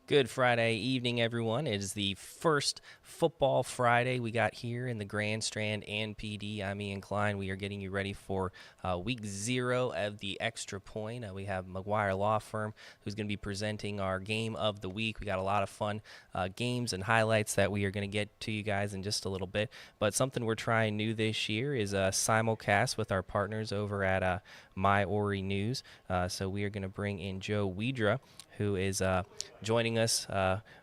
Good Friday evening, everyone. It is the first football Friday we got here in the Grand Strand and PD. I'm Ian Klein. We are getting you ready for week 0 of the Extra Point. We have McGuire Law Firm who's going to be presenting our game of the week. We got a lot of fun games and highlights that we are going to get to you guys in just a little bit. But something we're trying new this year is a simulcast with our partners over at My Horry News. So we are going to bring in Joe Wedra, who is joining us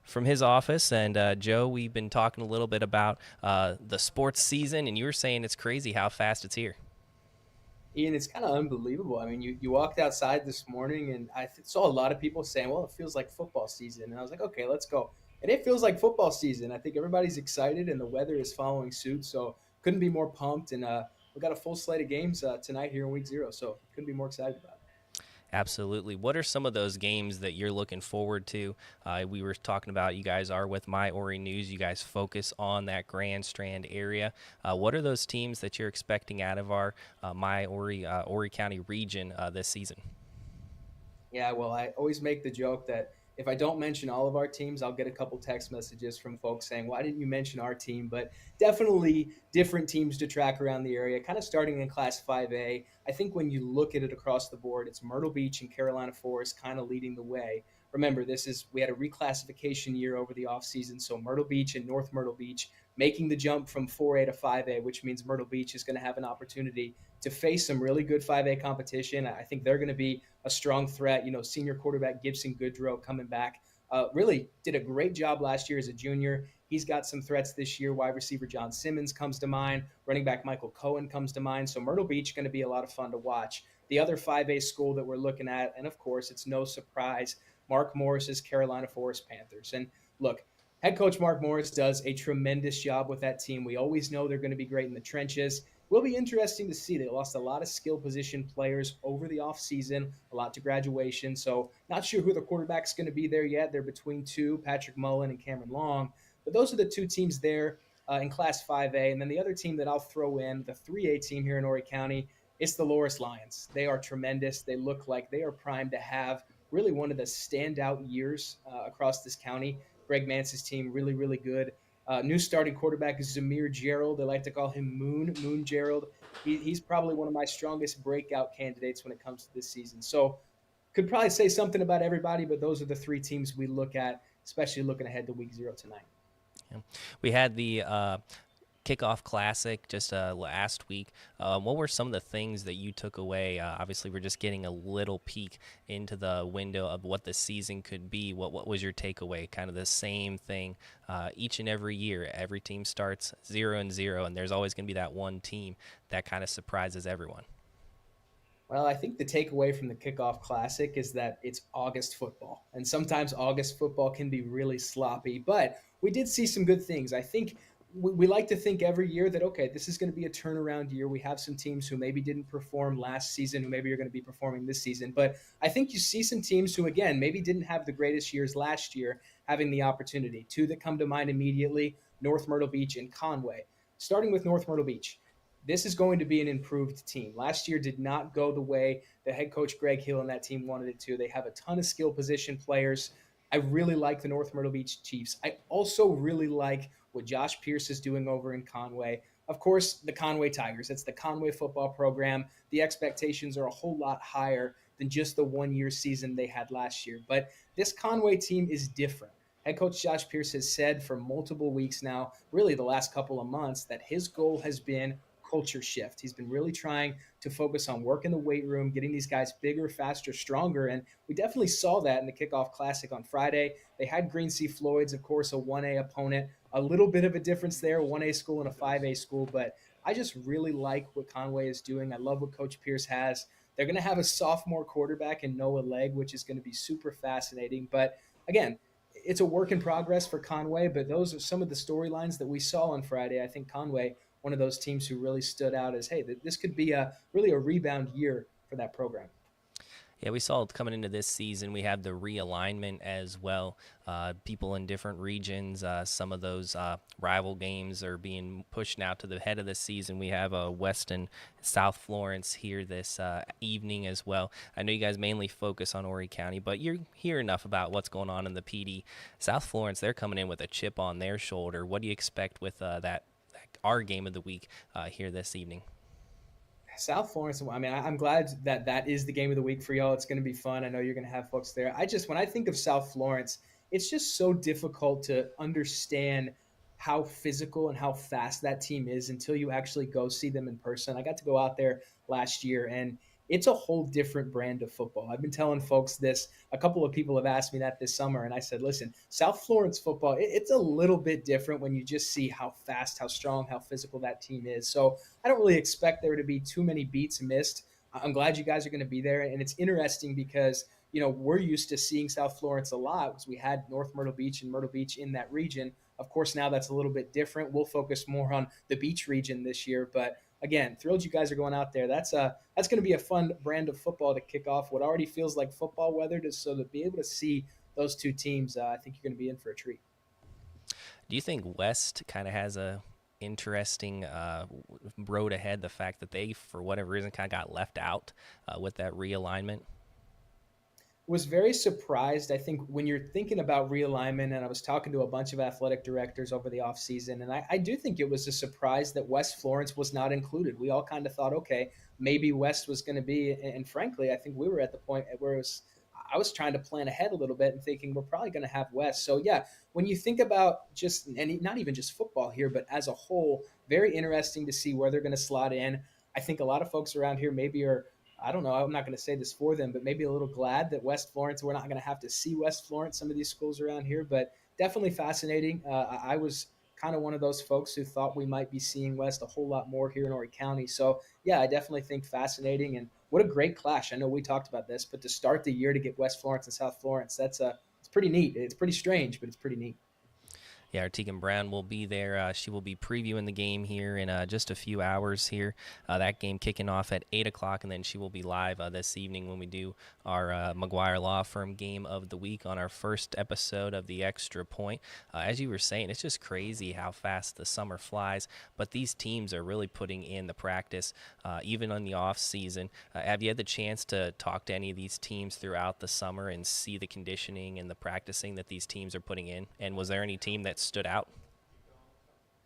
from his office. And Joe, we've been talking a little bit about the sports season, and you were saying it's crazy how fast it's here. Ian, it's kind of unbelievable. I mean, you walked outside this morning, and saw a lot of people saying, "Well, it feels like football season." And I was like, "Okay, let's go." And it feels like football season. I think everybody's excited, and the weather is following suit. So couldn't be more pumped. And we got a full slate of games tonight here in week 0. So couldn't be more excited about it. Absolutely. What are some of those games that you're looking forward to? We were talking about you guys are with My Horry News. You guys focus on that Grand Strand area. What are those teams that you're expecting out of our My Horry Horry County region this season? Yeah, well, I always make the joke that if I don't mention all of our teams, I'll get a couple text messages from folks saying, "Why didn't you mention our team?" But definitely different teams to track around the area, kind of starting in Class 5A. I think when you look at it across the board, it's Myrtle Beach and Carolina Forest kind of leading the way. Remember, we had a reclassification year over the offseason, so Myrtle Beach and North Myrtle Beach making the jump from 4A to 5A, which means Myrtle Beach is going to have an opportunity to face some really good 5A competition. I think they're going to be a strong threat. Senior quarterback Gibson Goodrow coming back really did a great job last year as a junior. He's got some threats this year. Wide receiver John Simmons comes to mind. Running back Michael Cohen comes to mind. So Myrtle Beach going to be a lot of fun to watch. The other 5A school that we're looking at, and of course, it's no surprise, Mark Morris's Carolina Forest Panthers. And look, head coach Mark Morris does a tremendous job with that team. We always know they're going to be great in the trenches. Will be interesting to see. They lost a lot of skill position players over the offseason, a lot to graduation. So, not sure who the quarterback's going to be there yet. They're between two, Patrick Mullen and Cameron Long. But those are the two teams there in Class 5A. And then the other team that I'll throw in, the 3A team here in Horry County, it's the Loris Lions. They are tremendous. They look like they are primed to have really one of the standout years across this county. Greg Mance's team, really, really good. New starting quarterback is Zamir Gerald. They like to call him Moon Gerald. He's probably one of my strongest breakout candidates when it comes to this season. So could probably say something about everybody, but those are the three teams we look at, especially looking ahead to week 0 tonight. Yeah. We had the kickoff classic just last week. What were some of the things that you took away? Obviously, we're just getting a little peek into the window of what the season could be. What was your takeaway? Kind of the same thing each and every year. Every team starts 0-0, and there's always going to be that one team that kind of surprises everyone. Well, I think the takeaway from the kickoff classic is that it's August football. And sometimes August football can be really sloppy, but we did see some good things. I think we like to think every year that, okay, this is going to be a turnaround year. We have some teams who maybe didn't perform last season, who maybe are going to be performing this season. But I think you see some teams who, again, maybe didn't have the greatest years last year having the opportunity. Two that come to mind immediately: North Myrtle Beach and Conway. Starting with North Myrtle Beach, this is going to be an improved team. Last year did not go the way the head coach Greg Hill and that team wanted it to. They have a ton of skill position players. I really like the North Myrtle Beach Chiefs. I also really like what Josh Pierce is doing over in Conway. Of course, the Conway Tigers. It's the Conway football program. The expectations are a whole lot higher than just the 1 year season they had last year. But this Conway team is different. Head coach Josh Pierce has said for multiple weeks now, really the last couple of months, that his goal has been culture shift. He's been really trying to focus on work in the weight room, getting these guys bigger, faster, stronger. And we definitely saw that in the kickoff classic on Friday. They had Green Sea Floyd's, of course, a 1A opponent. A little bit of a difference there, 1A school and a 5A school. But I just really like what Conway is doing. I love what Coach Pierce has. They're going to have a sophomore quarterback in Noah Legg, which is going to be super fascinating. But again, it's a work in progress for Conway, but those are some of the storylines that we saw on Friday. I think Conway, one of those teams who really stood out as, hey, this could be a really a rebound year for that program. Yeah, we saw it coming into this season. We have the realignment as well. People in different regions, some of those rival games are being pushed now to the head of the season. We have West and South Florence here this evening as well. I know you guys mainly focus on Horry County, but you hear enough about what's going on in the PD. South Florence, they're coming in with a chip on their shoulder. What do you expect with that our game of the week here this evening? South Florence. I mean, I'm glad that that is the game of the week for y'all. It's going to be fun. I know you're going to have folks there. When I think of South Florence, it's just so difficult to understand how physical and how fast that team is until you actually go see them in person. I got to go out there last year, and it's a whole different brand of football. I've been telling folks this. A couple of people have asked me that this summer, and I said, listen, South Florence football, it's a little bit different when you just see how fast, how strong, how physical that team is. So I don't really expect there to be too many beats missed. I'm glad you guys are going to be there, and it's interesting because we're used to seeing South Florence a lot because we had North Myrtle Beach and Myrtle Beach in that region. Of course, now that's a little bit different. We'll focus more on the beach region this year, but again, thrilled you guys are going out there. That's going to be a fun brand of football to kick off what already feels like football weather. So to be able to see those two teams, I think you're going to be in for a treat. Do you think West kind of has a interesting road ahead? The fact that they, for whatever reason, kind of got left out with that realignment. Was very surprised. I think when you're thinking about realignment, and I was talking to a bunch of athletic directors over the offseason, and I do think it was a surprise that West Florence was not included. We all kind of thought, okay, maybe West was going to be, and frankly, I think we were at the point where I was trying to plan ahead a little bit and thinking we're probably going to have West. So yeah, when you think about just, and not even just football here, but as a whole, very interesting to see where they're going to slot in. I think a lot of folks around here maybe are, I don't know, I'm not going to say this for them, but maybe a little glad that West Florence, we're not going to have to see West Florence, some of these schools around here, but definitely fascinating. I was kind of one of those folks who thought we might be seeing West a whole lot more here in Horry County. So, yeah, I definitely think fascinating. And what a great clash. I know we talked about this, but to start the year to get West Florence and South Florence, it's pretty neat. It's pretty strange, but it's pretty neat. Yeah, Artegan Brown will be there. She will be previewing the game here in just a few hours here. That game kicking off at 8 o'clock, and then she will be live this evening when we do our McGuire Law Firm game of the week on our first episode of the Extra Point. As you were saying, it's just crazy how fast the summer flies, but these teams are really putting in the practice, even on the off season. Have you had the chance to talk to any of these teams throughout the summer and see the conditioning and the practicing that these teams are putting in? And was there any team that stood out?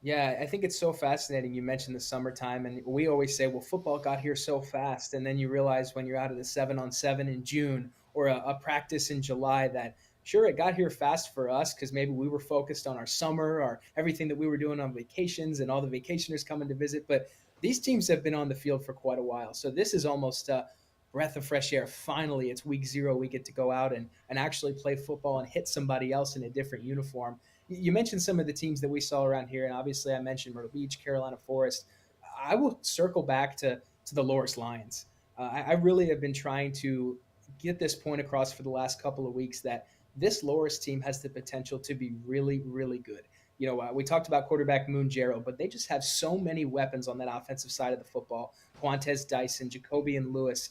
Yeah, I think it's so fascinating. You mentioned the summertime, and we always say, well, football got here so fast. And then you realize when you're out of the 7-on-7 in June or a practice in July that, sure, it got here fast for us because maybe we were focused on our summer or everything that we were doing on vacations and all the vacationers coming to visit. But these teams have been on the field for quite a while. So this is almost a breath of fresh air. Finally, it's week 0. We get to go out and actually play football and hit somebody else in a different uniform. You mentioned some of the teams that we saw around here, and obviously I mentioned Myrtle Beach, Carolina Forest. I will circle back to the Loris Lions. I really have been trying to get this point across for the last couple of weeks that this Loris team has the potential to be really, really good. We talked about quarterback Moon Jarrow, but they just have so many weapons on that offensive side of the football. Quantez Dyson, Jacoby and Lewis.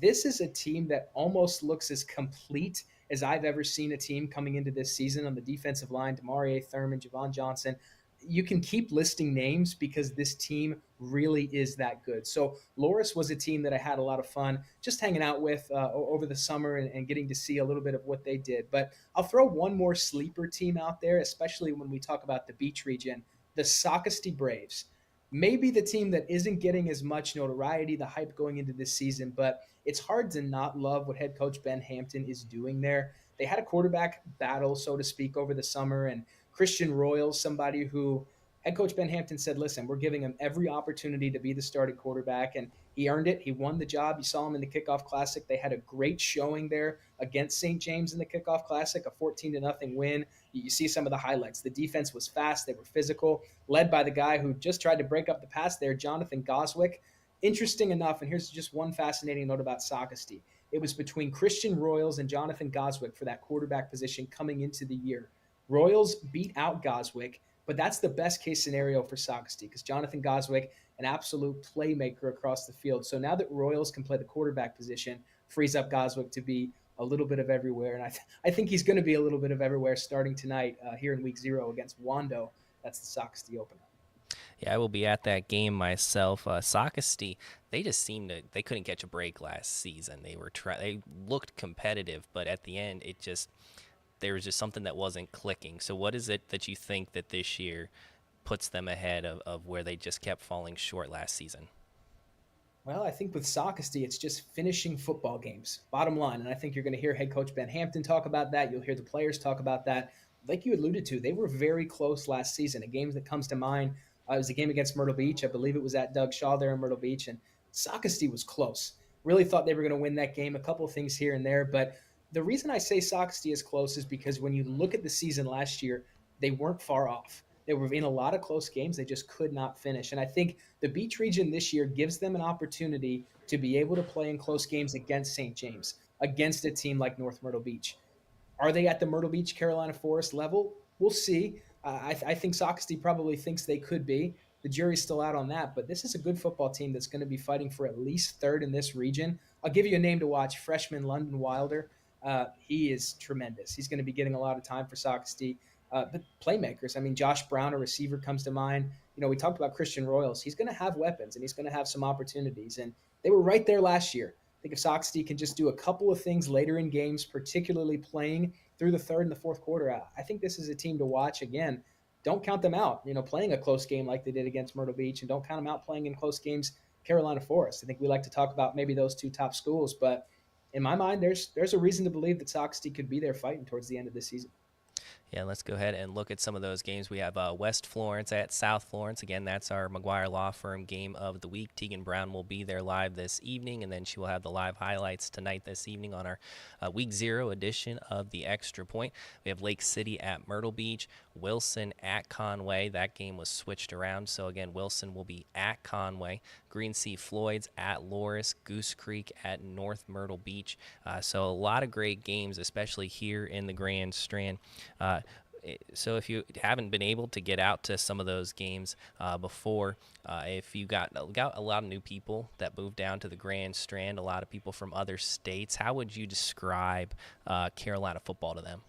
This is a team that almost looks as complete as I've ever seen a team coming into this season on the defensive line. Demarie Thurman, Javon Johnson. You can keep listing names because this team really is that good. So Loris was a team that I had a lot of fun just hanging out with over the summer and getting to see a little bit of what they did. But I'll throw one more sleeper team out there, especially when we talk about the beach region, the Socastee Braves. Maybe the team that isn't getting as much notoriety, the hype going into this season, but it's hard to not love what head coach Ben Hampton is doing there. They had a quarterback battle, so to speak, over the summer, and Christian Royals, somebody who head coach Ben Hampton said, listen, we're giving him every opportunity to be the starting quarterback, and he earned it. He won the job. You saw him in the kickoff classic. They had a great showing there against St. James in the kickoff classic, a 14-0 win. You see some of the highlights. The defense was fast. They were physical, led by the guy who just tried to break up the pass there, Jonathan Goswick. Interesting enough, and here's just one fascinating note about Socastee. It was between Christian Royals and Jonathan Goswick for that quarterback position coming into the year. Royals beat out Goswick, but that's the best case scenario for Socastee because Jonathan Goswick, an absolute playmaker across the field. So now that Royals can play the quarterback position, frees up Goswick to be a little bit of everywhere. And I think he's going to be a little bit of everywhere starting tonight here in week 0 against Wando. That's the Sock's opener. Yeah, I will be at that game myself. Sockesty, they just seemed to they couldn't catch a break last season. They looked competitive, but at the end, there was just something that wasn't clicking. So, what is it that you think that this year puts them ahead of where they just kept falling short last season? Well, I think with Sockesty, it's just finishing football games, bottom line. And I think you're going to hear head coach Ben Hampton talk about that. You'll hear the players talk about that. Like you alluded to, they were very close last season. A game that comes to mind was a game against Myrtle Beach. I believe it was at Doug Shaw there in Myrtle Beach. And Sockesty was close. Really thought they were going to win that game. A couple of things here and there. But the reason I say Sockesty is close is because when you look at the season last year, they weren't far off. They were in a lot of close games. They just could not finish. And I think the Beach region this year gives them an opportunity to be able to play in close games against St. James, against a team like North Myrtle Beach. Are they at the Myrtle Beach Carolina Forest level? We'll see. I think Sockesty probably thinks they could be. The jury's still out on that, but this is a good football team that's going to be fighting for at least third in this region. I'll give you a name to watch: freshman London Wilder. He is tremendous. He's going to be getting a lot of time for Sockesty. But playmakers, I mean, Josh Brown, a receiver, comes to mind. We talked about Christian Royals. He's going to have weapons and he's going to have some opportunities. And they were right there last year. I think if Sockesty can just do a couple of things later in games, particularly playing through the third and the fourth quarter, I think this is a team to watch. Again, don't count them out, playing a close game like they did against Myrtle Beach, and don't count them out playing in close games Carolina Forest. I think we like to talk about maybe those two top schools, but in my mind, there's a reason to believe that Sockesty could be there fighting towards the end of the season. Yeah, let's go ahead and look at some of those games. We have West Florence at South Florence. Again, that's our McGuire Law Firm game of the week. Tegan Brown will be there live this evening, and then she will have the live highlights tonight this evening on our Week 0 edition of the Extra Point. We have Lake City at Myrtle Beach, Wilson at Conway. That game was switched around, so again, Wilson will be at Conway. Green Sea Floyd's at Loris, Goose Creek at North Myrtle Beach. So a lot of great games, especially here in the Grand Strand. So if you haven't been able to get out to some of those games before, if you got a lot of new people that moved down to the Grand Strand, a lot of people from other states, how would you describe Carolina football to them?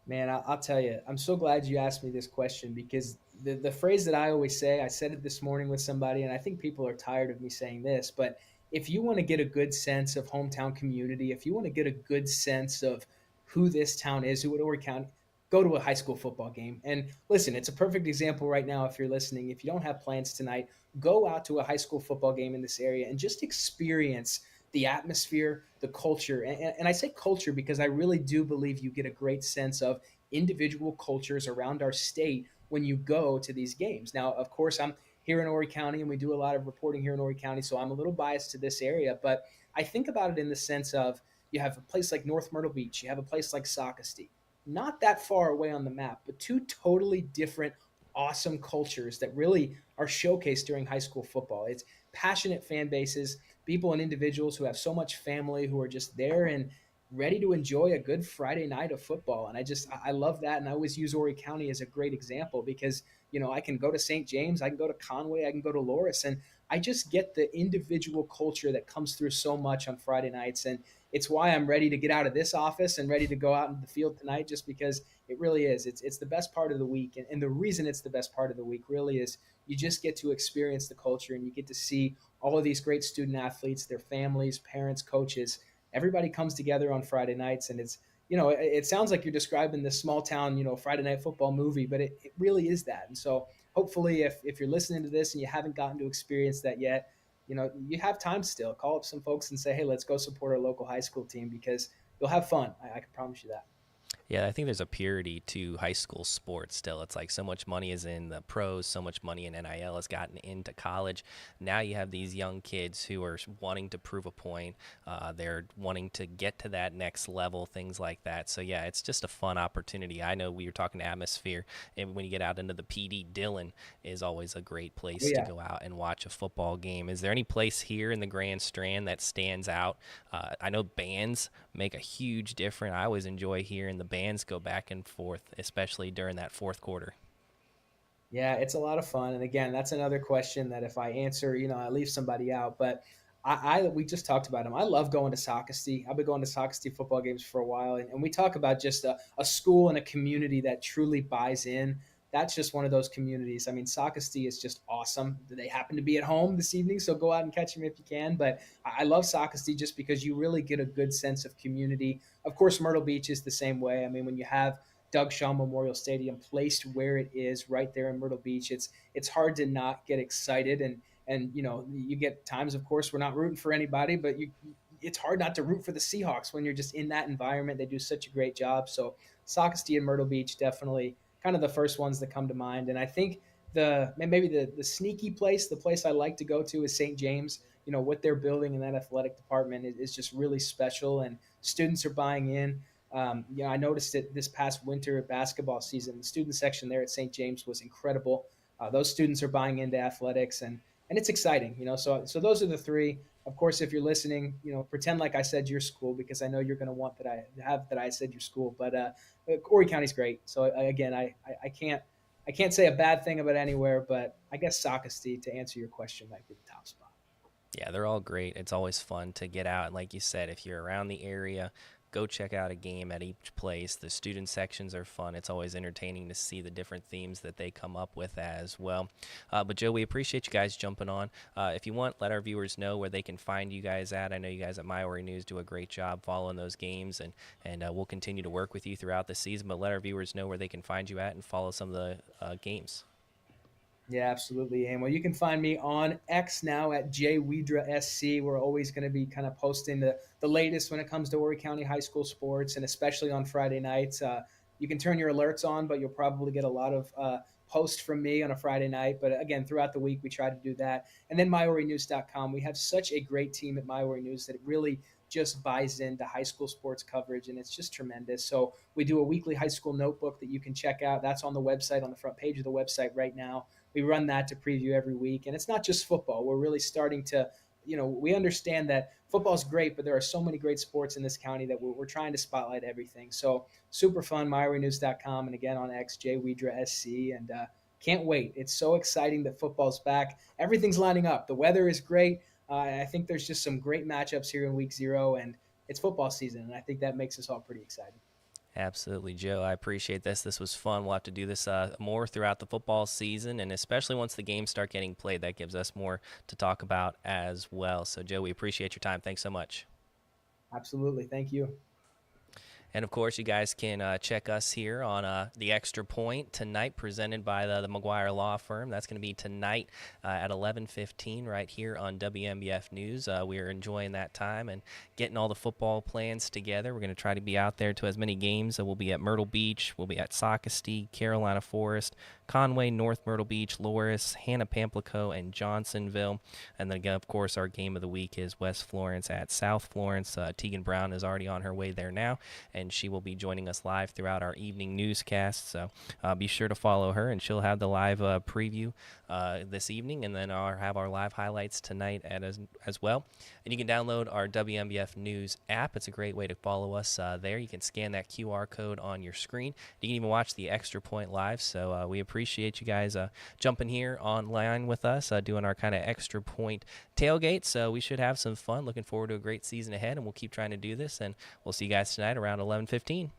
Man, I'll tell you, I'm so glad you asked me this question because the phrase that I always say, I said it this morning with somebody, and I think people are tired of me saying this, but if you want to get a good sense of hometown community, if you want to get a good sense of who this town is, who Horry County, go to a high school football game. And listen, it's a perfect example right now if you're listening. If you don't have plans tonight, go out to a high school football game in this area and just experience the atmosphere, the culture. And I say culture because I really do believe you get a great sense of individual cultures around our state when you go to these games. Now, of course, I'm here in Horry County and we do a lot of reporting here in Horry County, so I'm a little biased to this area, but I think about it in the sense of you have a place like North Myrtle Beach, you have a place like Sockesty, not that far away on the map, but two totally different, awesome cultures that really are showcased during high school football. It's passionate fan bases, people and individuals who have so much family who are just there and ready to enjoy a good Friday night of football. And I love that. And I always use Horry County as a great example because, I can go to St. James, I can go to Conway, I can go to Loris, and I just get the individual culture that comes through so much on Friday nights. And it's why I'm ready to get out of this office and ready to go out into the field tonight, just because it really is. It's the best part of the week. And the reason it's the best part of the week really is you just get to experience the culture and you get to see all of these great student athletes, their families, parents, coaches. Everybody comes together on Friday nights, and it sounds like you're describing this small town, Friday night football movie, but it really is that. And so hopefully if you're listening to this and you haven't gotten to experience that yet, you have time still. Call up some folks and say, hey, let's go support our local high school team because you'll have fun. I can promise you that. Yeah, I think there's a purity to high school sports still. It's like so much money is in the pros, so much money in NIL has gotten into college. Now you have these young kids who are wanting to prove a point. They're wanting to get to that next level, things like that. So, yeah, it's just a fun opportunity. I know we were talking atmosphere, and when you get out into the PD, Dillon is always a great Oh, place to yeah. go out and watch a football game. Is there any place here in the Grand Strand that stands out? I know bands make a huge difference. I always enjoy hearing the bands go back and forth, especially during that fourth quarter. Yeah, it's a lot of fun. And again, that's another question that if I answer, I leave somebody out. But we just talked about him. I love going to Sockasty. I've been going to Sockasty football games for a while, and we talk about just a school and a community that truly buys in. That's just one of those communities. I mean, Sockasty is just awesome. They happen to be at home this evening, so go out and catch them if you can. But I love Sockasty just because you really get a good sense of community. Of course, Myrtle Beach is the same way. I mean, when you have Doug Shaw Memorial Stadium placed where it is, right there in Myrtle Beach, it's hard to not get excited. And you get times, of course, we're not rooting for anybody, but it's hard not to root for the Seahawks when you're just in that environment. They do such a great job. So Sockasty and Myrtle Beach, definitely kind of the first ones that come to mind. And I think maybe the sneaky place, the place I like to go to is St. James. What they're building in that athletic department is just really special, and students are buying in. I noticed it this past winter basketball season. The student section there at St. James was incredible. Those students are buying into athletics, and it's exciting. So those are the three. Of course, if you're listening, pretend like I said your school, because I know you're going to want that I said your school. But Horry County's great. So again, I can't say a bad thing about anywhere, but I guess Sockasty, to answer your question, might be the top spot. Yeah, they're all great. It's always fun to get out. And like you said, if you're around the area, go check out a game at each place. The student sections are fun. It's always entertaining to see the different themes that they come up with as well. But, Joe, we appreciate you guys jumping on. If you want, let our viewers know where they can find you guys at. I know you guys at My Horry News do a great job following those games, and we'll continue to work with you throughout the season. But let our viewers know where they can find you at and follow some of the games. Yeah, absolutely. And well, you can find me on X now at Joe Wedra SC. We're always going to be kind of posting the latest when it comes to Horry County high school sports, and especially on Friday nights. You can turn your alerts on, but you'll probably get a lot of posts from me on a Friday night. But again, throughout the week, we try to do that. And then myhorrynews.com. We have such a great team at My Horry News that it really just buys into high school sports coverage, and it's just tremendous. So we do a weekly high school notebook that you can check out. That's on the website, on the front page of the website right now. We run that to preview every week, and it's not just football. We're really starting to, we understand that football is great, but there are so many great sports in this county that we're trying to spotlight everything. So super fun, myhorrynews.com, and again on X, Joe Wedra SC, and can't wait. It's so exciting that football's back. Everything's lining up. The weather is great. I think there's just some great matchups here in week 0, and it's football season, and I think that makes us all pretty excited. Absolutely, Joe. I appreciate this. This was fun. We'll have to do this more throughout the football season, and especially once the games start getting played, that gives us more to talk about as well. So, Joe, we appreciate your time. Thanks so much. Absolutely. Thank you. And, of course, you guys can check us here on The Extra Point tonight, presented by the McGuire Law Firm. That's going to be tonight at 11:15 right here on WMBF News. We are enjoying that time and getting all the football plans together. We're going to try to be out there to as many games. We'll be at Myrtle Beach. We'll be at Sockasty, Carolina Forest, Conway, North Myrtle Beach, Loris, Hannah Pamplico, and Johnsonville. And then, again, of course, our game of the week is West Florence at South Florence. Tegan Brown is already on her way there now, and she will be joining us live throughout our evening newscast. So be sure to follow her, and she'll have the live preview this evening, and then I'll have our live highlights tonight as well. And you can download our WMBF News app. It's a great way to follow us there. You can scan that QR code on your screen. You can even watch the Extra Point live. So we appreciate you guys jumping here online with us, doing our kind of Extra Point tailgate. So we should have some fun. Looking forward to a great season ahead, and we'll keep trying to do this. And we'll see you guys tonight around 11:15.